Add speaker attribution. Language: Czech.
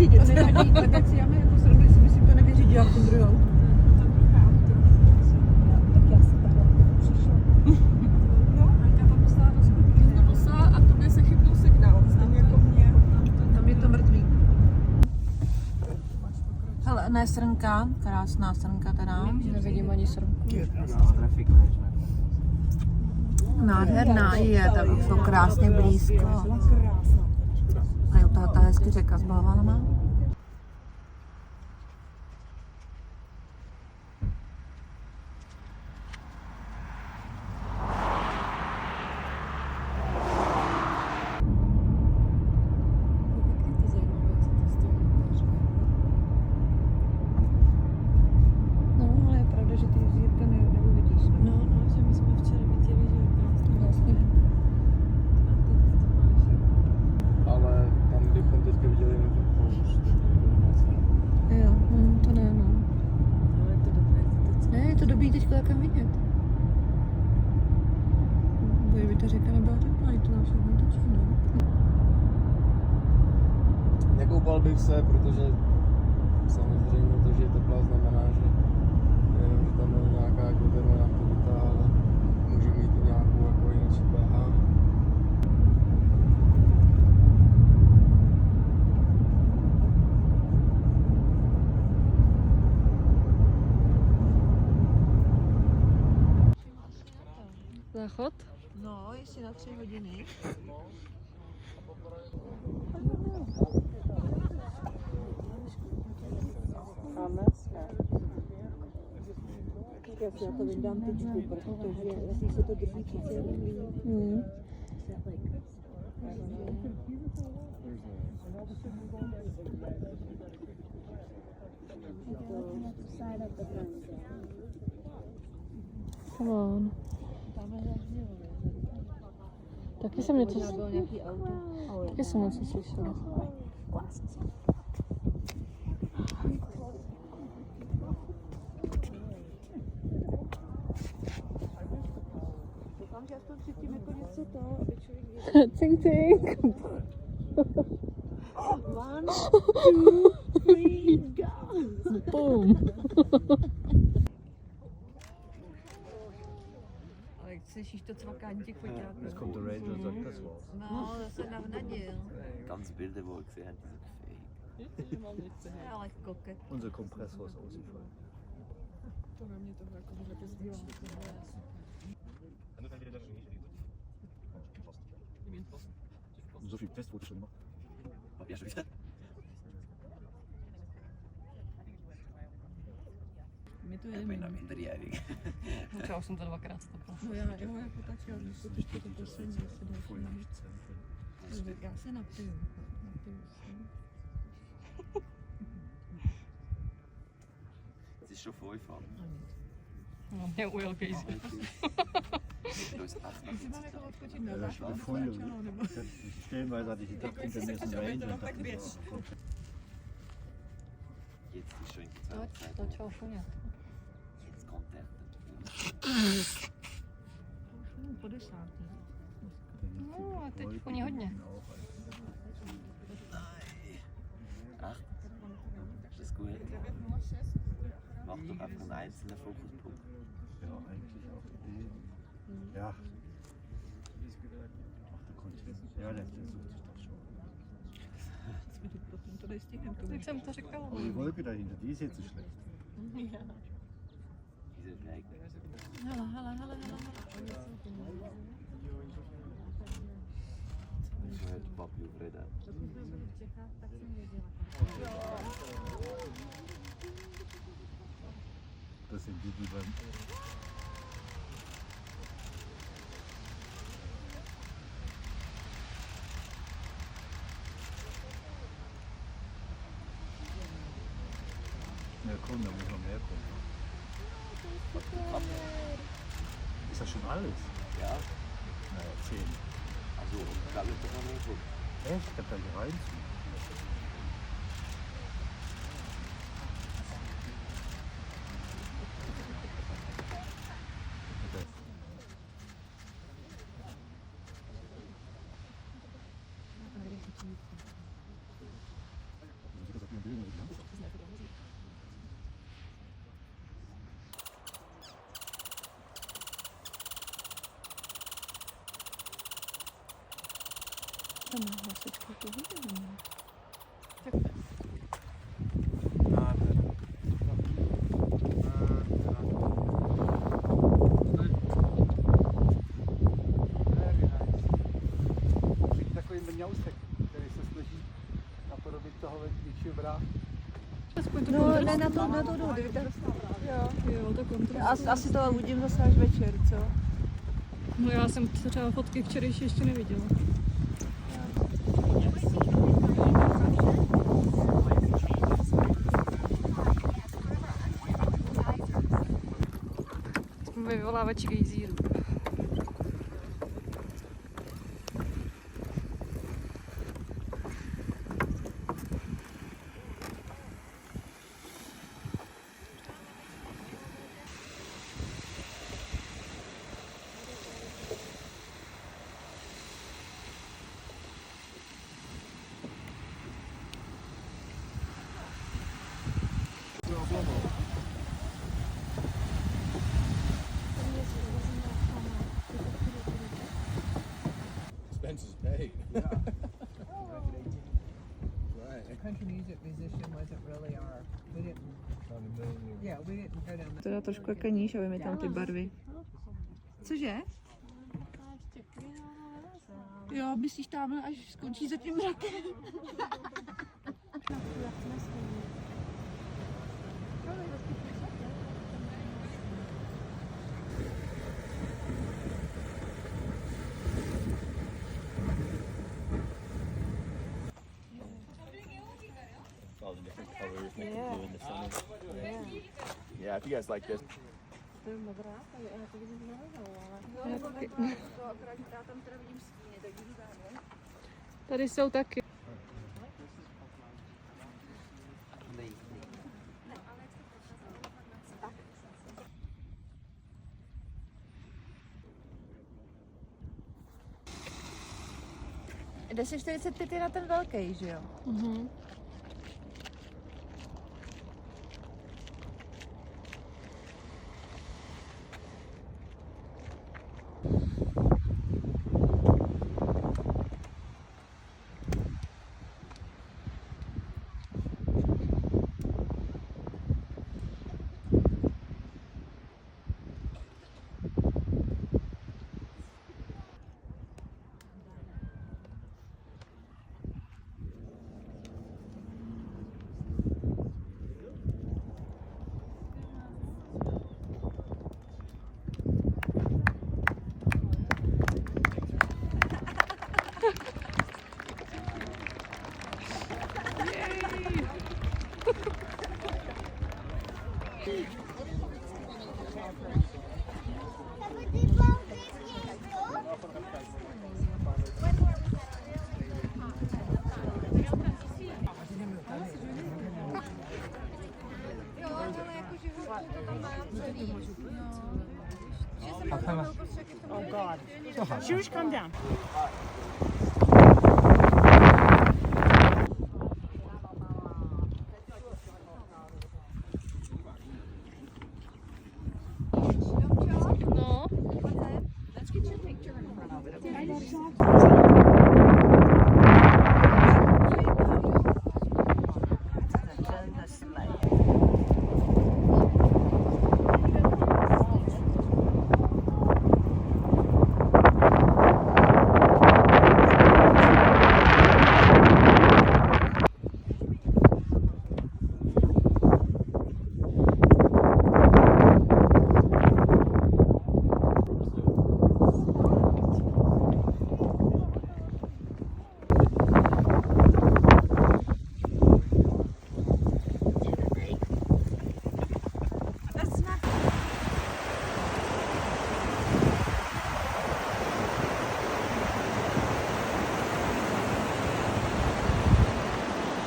Speaker 1: vyřídit. Nevadí, tak já mi jako srandu, jestli myslím, to nevyřídí, jak ten druhou. Tak já si takhle přišla. No, Hanka to poslala do skupiny. To poslala a tobě se chytnul signál, stejně jako mě. Tam je to mrtvý. Hele, ne srnka, krásná srnka teda.
Speaker 2: Nevidím ani srnku.
Speaker 1: Nádherná je, tak už jsou krásně blízko. A je ta hezky řeka s balvanama.
Speaker 3: Nekoupal bych se, protože samozřejmě to, že je teplá, znamená, že nejenom, že tam je nějaká jako termoaktivita, ale může mít i nějakou jako jinou pH.
Speaker 2: Záchod?
Speaker 1: No, jestli na 3 hodiny. Já si na to vydám tyčku, protože jestli se to drží přece jenom
Speaker 2: Come on. Taky jsem něco Taky jsem něco slyšela.
Speaker 1: Doufám, že aspoň předtím jako něco to, aby člověk věděl.
Speaker 2: Cink, cink.
Speaker 1: 1, 2, 3, go!
Speaker 2: Boom.
Speaker 1: Ale slyšíš to cvakání těch foťáků?
Speaker 4: Jetzt kommt der Ranger und sagt, das war's.
Speaker 1: No, zase navnadil.
Speaker 5: Ganze Bilder, die wir gesehen haben, die sind fake.
Speaker 1: Ale koket.
Speaker 4: Unser Kompressor ist ausgefallen. So viel Test wurde schon gemacht.
Speaker 5: Hab ich ja schon gesagt.
Speaker 1: My to
Speaker 5: Ich
Speaker 1: jedeme.
Speaker 5: bin minderjährig.
Speaker 2: Třeba už jsem to 2krát stopla.
Speaker 1: No já jako taky, ale skutečně to poslední, jestli
Speaker 4: Voll
Speaker 1: další.
Speaker 4: Lichtzentrum.
Speaker 1: Já se napiju. Napiju se.
Speaker 5: Es ist schon 5 Uhr.
Speaker 2: No, mě ujel Casey.
Speaker 5: Du bist 8
Speaker 1: Jestli mám jako odskočit na
Speaker 4: Ja,
Speaker 1: záchod,
Speaker 4: schon voll.
Speaker 1: začalo, nebo...
Speaker 4: Stellenweise hatte ich gedacht, hinter mir ist ein Ranger. Und dachte,
Speaker 5: Jetzt ist schon in der
Speaker 2: Toť,
Speaker 5: Zeit.
Speaker 2: začal šumět.
Speaker 5: Jetzt kommt der.
Speaker 1: Po 10.
Speaker 2: No, a teď funí hodně.
Speaker 5: Ach, ist das gut? Mach doch einfach einen einzelnen Fokuspunkt.
Speaker 4: Ja, eigentlich auch die. Ja. Ach, der Kontinent. Ja, der sucht sich das schon.
Speaker 1: Potom to nestihnem.
Speaker 2: Jak jsem to říkala.
Speaker 4: Aber die Wolke dahinter, die ist jetzt so schlecht.
Speaker 5: Diese Dreieck.
Speaker 1: Hele, hele, hele, hele.
Speaker 5: Müssen wir heute Papi aufreden.
Speaker 4: Das sind die beim. Ja, komm, da muss noch mehr kommen. Ist das schon alles?
Speaker 5: Ja,
Speaker 4: Naja, 10.
Speaker 5: also da wird doch noch mehr gucken.
Speaker 4: Echt? Ich hab da hier rein.
Speaker 2: hasička to vidím.
Speaker 4: Takový mňausek, který se snaží napodobit toho většího brácha.
Speaker 1: No, ne, na to jdu, jo, to kontrastuji. Asi to uvidím zase až večer, co?
Speaker 2: No já jsem třeba fotky včerejší ještě neviděla. Jsme vyvolávači gejzíru.
Speaker 3: Expenses paid.
Speaker 4: Yeah.
Speaker 3: Right.
Speaker 6: Country music musician wasn't really our. We didn't. Yeah, we didn't go down the.
Speaker 1: Teda trošku jako níž, aby mi tam ty barvy. Cože? Jo, myslíš tamhle, až skončí za tím mrakem.
Speaker 5: All the different colors make it blue in the center. Yeah, if you guys like this.
Speaker 2: Tady jsou taky.
Speaker 1: Jde 45 je na ten velký, že jo?
Speaker 2: Mhm.
Speaker 6: Oh God. Shoes come down.